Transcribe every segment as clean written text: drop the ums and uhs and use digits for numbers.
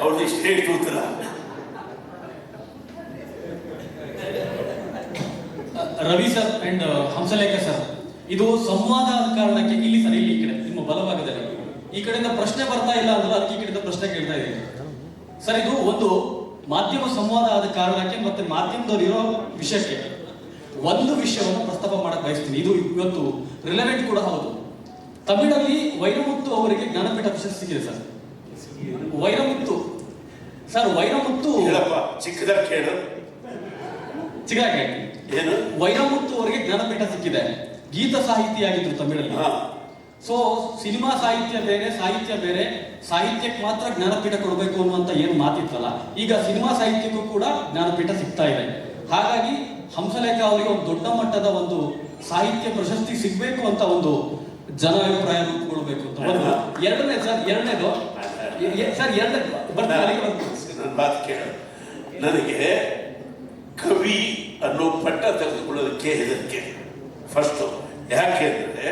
ಅವ್ರದ್ದು ಇಷ್ಟೇ ಉತ್ತರ. Ravi sir and Hamsalekha sir, ಇದು ಸಂವಾದ ಆದ ಕಾರಣಕ್ಕೆ ಇಲ್ಲಿ ಸರ್, ಇಲ್ಲಿ ಈ ಕಡೆ ನಿಮ್ಮ ಬಲಭಾಗದಲ್ಲಿ ಈ ಕಡೆಯಿಂದ ಪ್ರಶ್ನೆ ಬರ್ತಾ ಇಲ್ಲ ಅಂದ್ರೆ ಅದಕ್ಕೆ ಈ ಕಡೆಯಿಂದ ಪ್ರಶ್ನೆ ಕೇಳ್ತಾ ಇದ್ದೀನಿ ಸರ್. ಇದು ಒಂದು ಮಾಧ್ಯಮ ಸಂವಾದ ಆದ ಕಾರಣಕ್ಕೆ ಮತ್ತೆ ಮಾಧ್ಯಮದವ್ರು ಇರೋ ವಿಷಯಕ್ಕೆ ಒಂದು ವಿಷಯವನ್ನು ಪ್ರಸ್ತಾಪ ಮಾಡಕ್ ಬಯಸ್ತೀನಿ. ಇದು ಇವತ್ತು ರಿಲೆವೆಂಟ್ ಕೂಡ ಹೌದು. ತಮಿಳಲ್ಲಿ ವೈರಮುತ್ತು ಅವರಿಗೆ ಜ್ಞಾನಪೀಠ ಪ್ರಶಸ್ತಿ ಸಿಕ್ಕಿದೆ ಸರ್. ವೈರಮುತ್ತು ಸರ್, ವೈರಮುತ್ತು ಚಿಕ್ಕದಾಗಿ ಕೇಳು, ಚಿಕ್ಕದಾಗಿ ಏನು, ವೈರಮುತ್ತು ಅವರಿಗೆ ಜ್ಞಾನಪೀಠ ಸಿಕ್ಕಿದೆ. ಗೀತ ಸಾಹಿತಿಯಾಗಿದ್ರು ತಮಿಳಲ್ಲಿ. ಸೊ ಸಿನಿಮಾ ಸಾಹಿತ್ಯ ಬೇರೆ, ಸಾಹಿತ್ಯ ಬೇರೆ. ಸಾಹಿತ್ಯಕ್ಕೆ ಮಾತ್ರ ಜ್ಞಾನಪೀಠ ಕೊಡಬೇಕು ಅನ್ನುವಂತ ಏನು ಮಾತಿತ್ತಲ್ಲ, ಈಗ ಸಿನಿಮಾ ಸಾಹಿತ್ಯಕ್ಕೂ ಕೂಡ ಜ್ಞಾನಪೀಠ ಸಿಗ್ತಾ ಇದೆ. ಹಾಗಾಗಿ ಹಂಸಲೇಖ ಅವರಿಗೆ ಒಂದು ದೊಡ್ಡ ಮಟ್ಟದ ಒಂದು ಸಾಹಿತ್ಯ ಪ್ರಶಸ್ತಿ ಸಿಗ್ಬೇಕು ಅಂತ ಒಂದು ಜನ ಅಭಿಪ್ರಾಯ ರೂಪುಗೊಳ್ಬೇಕು ಅಂತ. ಎರಡನೇದು ಸರ್, ಎರಡನೇದು ನನಗೆ ಕವಿ ಅನ್ನೋ ಪಟ್ಟ ತೆಗೆದುಕೊಳ್ಳೋದಕ್ಕೆ ಹೆದರಿಕೆ. ಫಸ್ಟ್ ಯಾಕೆ ಅಂದ್ರೆ,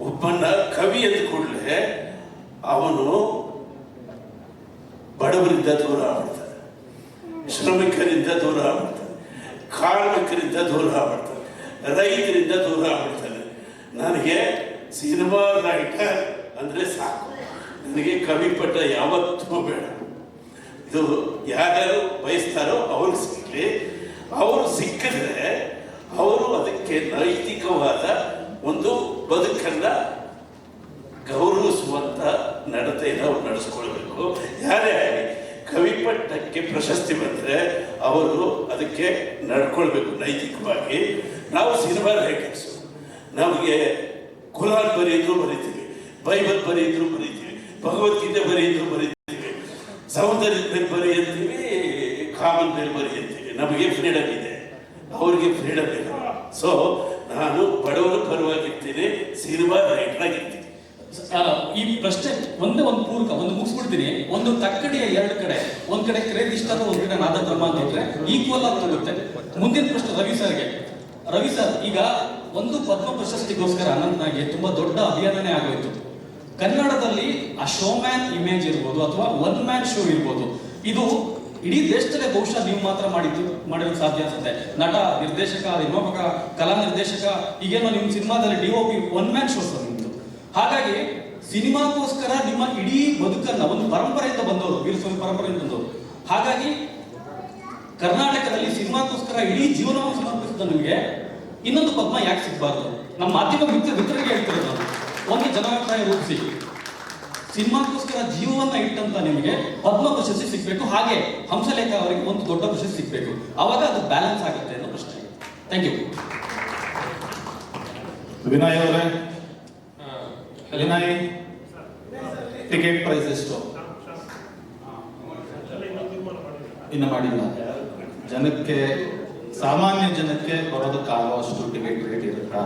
ಒಬ್ಬನ ಕವಿ ಅಂದ ಕೂಡಲೇ ಅವನು ಬಡವರಿಂದ ದೂರ ಆಗ್ಬಿಡ್ತಾನೆ, ಶ್ರಮಿಕರಿಂದ ದೂರ ಆಗ್ಬಿಡ್ತಾನೆ, ಕಾರ್ಮಿಕರಿಂದ ದೂರ ಆಗ್ಬಿಡ್ತಾನೆ, ರೈತರಿಂದ ದೂರ ಆಗ್ಬಿಡ್ತಾನೆ. ನನಗೆ ಸಿನಿಮಾ ರೈಟರ್ ಅಂದ್ರೆ ಸಾಕು, ನನಗೆ ಕವಿ ಪಟ್ಟ ಯಾವತ್ತೂ ಬೇಡ. ಇದು ಯಾರ್ಯಾರು ಬಯಸ್ತಾರೋ ಅವ್ರಿಗೆ ಸಿಗಲಿ. ಅವರು ಸಿಕ್ಕಿದ್ರೆ ಅವರು ಅದಕ್ಕೆ ನೈತಿಕವಾದ ಒಂದು ಬದುಕನ್ನ ಗೌರವಿಸುವಂತ ನಡತೆಯನ್ನು ಅವ್ರು ನಡೆಸ್ಕೊಳ್ಬೇಕು. ಯಾರೇ ಕವಿ ಪಟ್ಟಕ್ಕೆ ಪ್ರಶಸ್ತಿ ಬಂದರೆ ಅವರು ಅದಕ್ಕೆ ನಡ್ಕೊಳ್ಬೇಕು ನೈತಿಕವಾಗಿ. ನಾವು ಸಿನಿಮಾ ರೈಟರ್ಸು, ನಮಗೆ ಕುರಾನ್ ಬರೆಯಿದ್ರು ಬರೀತೀವಿ, ಬೈಬಲ್ ಬರೆಯಿದ್ರು ಬರೀತೀವಿ, ಭಗವದ್ಗೀತೆ ಬರೆಯಿದ್ರು ಬರೀತೀವಿ, ಸೌಂದರ್ಯದ ಮೇಲೆ ಬರೆಯುತ್ತೀವಿ, ಕಾಮನ್ ಮೇಲೆ ಬರೆಯುತ್ತೀವಿ. ನಮಗೆ ಫ್ರೀಡಮ್ ಇದೆ, ಅವ್ರಿಗೆ ಫ್ರೀಡಮ್ ಇಲ್ಲ. ಸೊ ನಾನು ಬಡವರ ಪರವಾಗಿರ್ತೀನಿ, ಸಿನಿಮಾ ರೈಟರ್ ಆಗಿರ್ತೀನಿ. ಈ ಪ್ರಶ್ನೆ ಒಂದೇ ಒಂದು ಪೂರಕ ಒಂದು ಮುಗಿಸ್ಬಿಡ್ತೀನಿ. ಒಂದು ತಕ್ಕಡಿಯ ಎರಡು ಕಡೆ, ಒಂದ್ ಕಡೆ ಕ್ರೇಜ್ ಇಷ್ಟ, ಒಂದ್ ಕಡೆ ನಾದ ಧರ್ಮ ಅಂತಂದ್ರೆ ಈಕ್ವಲ್ ಆಗಿ ಹೋಗುತ್ತೆ. ಮುಂದಿನ ಪ್ರಶ್ನೆ ರವಿ ಸರ್ಗೆ. ರವಿ ಸರ್, ಈಗ ಒಂದು ಪದ್ಮ ಪ್ರಶಸ್ತಿಗೋಸ್ಕರ ಅನಂತನಾಗೆ ತುಂಬಾ ದೊಡ್ಡ ಅಭಿಯಾನನೇ ಆಗೋಯ್ತು. ಕನ್ನಡದಲ್ಲಿ ಆ ಶೋ ಮ್ಯಾನ್ ಇಮೇಜ್ ಇರ್ಬೋದು ಅಥವಾ ಒನ್ ಮ್ಯಾನ್ ಶೋ ಇರ್ಬೋದು, ಇದು ಇಡೀ ದೇಶದಲ್ಲೇ ಬಹುಶಃ ನೀವು ಮಾತ್ರ ಮಾಡಿರೋದು ಸಾಧ್ಯ ಅನ್ಸುತ್ತೆ. ನಟ, ನಿರ್ದೇಶಕ, ನಿರ್ಮಾಪಕ, ಕಲಾ ನಿರ್ದೇಶಕ, ಈಗೇನೋ ನಿಮ್ಮ ಸಿನಿಮಾದಲ್ಲಿ DOP ಒನ್ ಮ್ಯಾನ್ ಶೋಸ್ ನಿಮ್ದು. ಹಾಗಾಗಿ ಸಿನಿಮಾಕ್ಕೋಸ್ಕರ ನಿಮ್ಮ ಇಡೀ ಬದುಕನ್ನ ಒಂದು ಪರಂಪರೆಯಿಂದ ಬಂದವರು, ವೀರಸ್ವಾಮಿ ಪರಂಪರೆಯಿಂದ ಬಂದವರು. ಹಾಗಾಗಿ ಕರ್ನಾಟಕದಲ್ಲಿ ಸಿನಿಮಾಕ್ಕೋಸ್ಕರ ಇಡೀ ಜೀವನವನ್ನು ಸಮರ್ಪಿಸಿದ ನಿಮಗೆ ಇನ್ನೊಂದು ಪದ್ಮ ಯಾಕೆ ಸಿಗಬಾರ್ದು? ನಮ್ಮ ಮಾಧ್ಯಮ ಮಿತ್ರರಿಗೆ ಹೇಳ್ತಿರೋದು ನಾನು. ಒಂದು ಜನಾಭಿಪ್ರಾಯ ರೂಪಿಸಿ ಸಿನಿಮಾಕ್ಕೋಸ್ಕರ ಜೀವವನ್ನ ಇಟ್ಟಂತ ನಿಮಗೆ ಪದ್ಮ ಪ್ರಶಸ್ತಿ ಸಿಗ್ಬೇಕು, ಹಾಗೆ ಹಂಸಲೇಖ ಅವರಿಗೆ ಒಂದು ದೊಡ್ಡ ಪ್ರಶಸ್ತಿ ಸಿಗ್ಬೇಕು. ಅವಾಗ ಅದು ಬ್ಯಾಲೆನ್ಸ್ ಆಗುತ್ತೆ ಅನ್ನೋ ಪ್ರಶ್ನೆ. Thank you. ವಿನಯ್ ಅವರೇ, ವಿನಯ್, ಟಿಕೆಟ್ ಪ್ರೈಸ್ ಎಷ್ಟು? ಇನ್ನು ಮಾಡಿಲ್ಲ. ಜನಕ್ಕೆ, ಸಾಮಾನ್ಯ ಜನಕ್ಕೆ ಬರೋದಕ್ಕಾಗುವಷ್ಟು ಟಿಕೆಟ್ ರೇಟ್ ಇರುತ್ತಾ?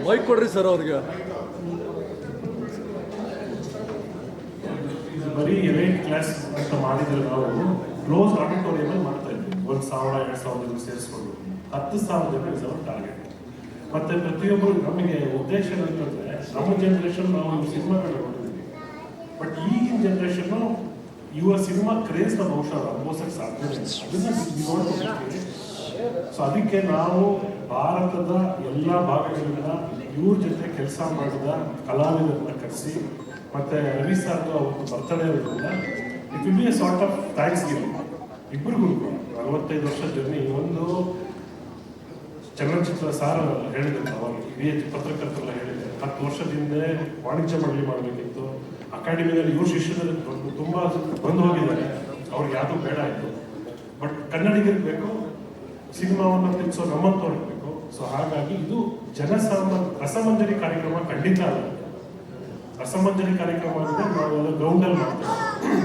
ಮೈಕ್ ಕೊಡ್ರಿ ಸರ್ ಅವ್ರಿಗೆ. ಬರೀ ಎಲೈಟ್ ಕ್ಲಾಸ್ ಅಂತ ಮಾಡಿದ್ರೆ ನಾವು ಕ್ಲೋಸ್ ಆಡಿಟೋರಿಯಂ ಮಾಡ್ತಾ ಇದ್ವಿ. 1,000-2,000 ಜನ ಸೇರಿಸ್ಕೊಂಡು 10,000 ಜನ ಇಸ್ ಟಾರ್ಗೆಟ್. ಮತ್ತೆ ಪ್ರತಿಯೊಬ್ಬರು ನಮಗೆ ಉದ್ದೇಶ ಏನಂತಂದ್ರೆ, ನಮ್ಮ ಜನರೇಷನ್ ನಾವು ಸಿನಿಮಾಗಳು ನೋಡಿದ್ವಿ, ಬಟ್ ಈಗಿನ ಜನರೇಷನ್ ಇವರ ಸಿನಿಮಾ ಕ್ರೇಜ್ನ ಬಹುಶಃ ಅನುಭವಿಸಕ್ಕೆ ಸಾಧ್ಯ ಅದನ್ನ. ಸೊ ಅದಕ್ಕೆ ನಾವು ಭಾರತದ ಎಲ್ಲ ಭಾಗಗಳಿಂದ ಇವ್ರ ಜೊತೆ ಕೆಲಸ ಮಾಡಿದ ಕಲಾವಿದರನ್ನ ಕರೆಸಿ, ಮತ್ತೆ ರವಿ ಸರ್ ಅವತ್ತು ಬರ್ತಡೇ ಇರೋದ್ರಿಂದ it will be A sort of thanks giving ಇಬ್ಬರಿಗೂ. 45 ವರ್ಷದ ಜರ್ನಿ. ಒಂದು ಚಲನಚಿತ್ರ ಸಾರ್ ಹೇಳಿದ್ರು, ಅವಾಗ ಹಿರಿಯ ಪತ್ರಕರ್ತರೆಲ್ಲ ಹೇಳಿದ್ದಾರೆ, 10 ವರ್ಷದಿಂದ ವಾಣಿಜ್ಯ ಮಂಡಳಿ ಮಾಡಬೇಕಿತ್ತು, ಅಕಾಡೆಮಿಯಲ್ಲಿ ಇವ್ರ ಶಿಷ್ಯರಲ್ಲಿ ತುಂಬಾ ಬಂದು ಹೋಗಿದ್ದಾರೆ, ಅವ್ರಿಗೆ ಯಾವುದು ಬೇಡ ಆಯಿತು. ಬಟ್ ಕನ್ನಡಿಗರಿಗೆ ಬೇಕು, ಸಿನಿಮಾವನ್ನು ತಿಳಿಸೋ ನಮ್ಮಂತವ್ರಿಗೆ ಬೇಕು. ಸೊ ಹಾಗಾಗಿ ಇದು ರಸಮಂಜರಿ ಕಾರ್ಯಕ್ರಮ ಖಂಡಿತ ಅಲ್ಲ. ರಸಮಂಜರಿ ಕಾರ್ಯಕ್ರಮ ಅಂದರೆ ನಾವು ಗ್ರೌಂಡಲ್ಲಿ ಮಾಡ್ತೇವೆ.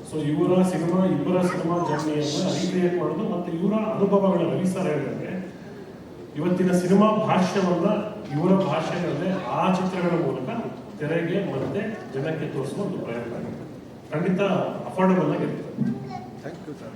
ಸೊ ಇಬ್ಬರ ಸಿನಿಮಾ ಜರ್ನಿಯನ್ನು ರೀಕ್ರಿಯೇಟ್ ಮಾಡೋದು ಮತ್ತು ಇವರ ಅನುಭವಗಳ. ರವಿ ಸರ್ ಹೇಳಿದ್ರೆ ಇವತ್ತಿನ ಸಿನಿಮಾ ಭಾಷ್ಯವನ್ನ ಇವರ ಭಾಷೆಗಳಲ್ಲೇ ಆ ಚಿತ್ರಗಳ ಮೂಲಕ ತೆರೆಗೆ ಮತ್ತೆ ಜನಕ್ಕೆ ತೋರಿಸುವ ಒಂದು ಪ್ರಯತ್ನ ಆಗುತ್ತೆ. ಖಂಡಿತ ಅಫೋರ್ಡಬಲ್ ಆಗಿರ್ತದೆ. Thank you sir.